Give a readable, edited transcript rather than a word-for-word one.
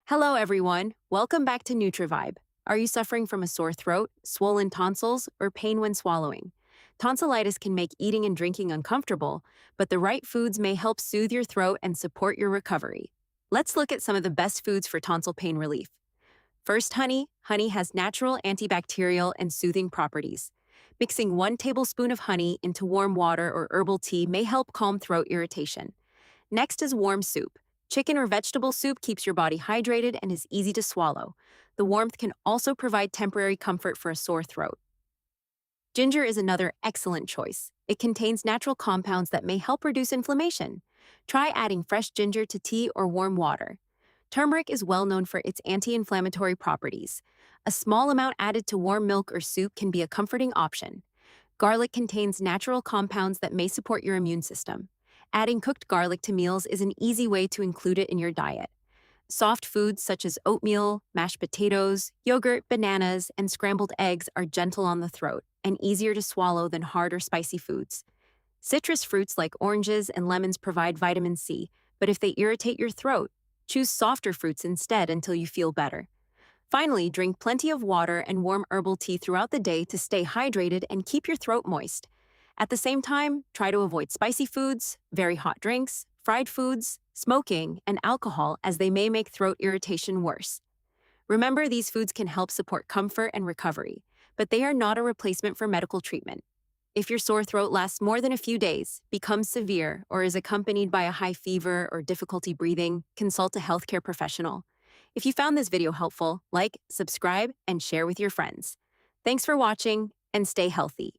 Hello, everyone. Welcome back to NutriVibe. Are you suffering from a sore throat, swollen tonsils, or pain when swallowing? Tonsillitis can make eating and drinking uncomfortable, but the right foods may help soothe your throat and support your recovery. Let's look at some of the best foods for tonsil pain relief. First, honey. Honey has natural antibacterial and soothing properties. Mixing 1 tablespoon of honey into warm water or herbal tea may help calm throat irritation. Next is warm soup. Chicken or vegetable soup keeps your body hydrated and is easy to swallow. The warmth can also provide temporary comfort for a sore throat. Ginger is another excellent choice. It contains natural compounds that may help reduce inflammation. Try adding fresh ginger to tea or warm water. Turmeric is well known for its anti-inflammatory properties. A small amount added to warm milk or soup can be a comforting option. Garlic contains natural compounds that may support your immune system. Adding cooked garlic to meals is an easy way to include it in your diet. Soft foods such as oatmeal, mashed potatoes, yogurt, bananas, and scrambled eggs are gentle on the throat and easier to swallow than hard or spicy foods. Citrus fruits like oranges and lemons provide vitamin C, but if they irritate your throat, choose softer fruits instead until you feel better. Finally, drink plenty of water and warm herbal tea throughout the day to stay hydrated and keep your throat moist. At the same time, try to avoid spicy foods, very hot drinks, fried foods, smoking, and alcohol as they may make throat irritation worse. Remember, these foods can help support comfort and recovery, but they are not a replacement for medical treatment. If your sore throat lasts more than a few days, becomes severe, or is accompanied by a high fever or difficulty breathing, consult a healthcare professional. If you found this video helpful, like, subscribe, and share with your friends. Thanks for watching, and stay healthy.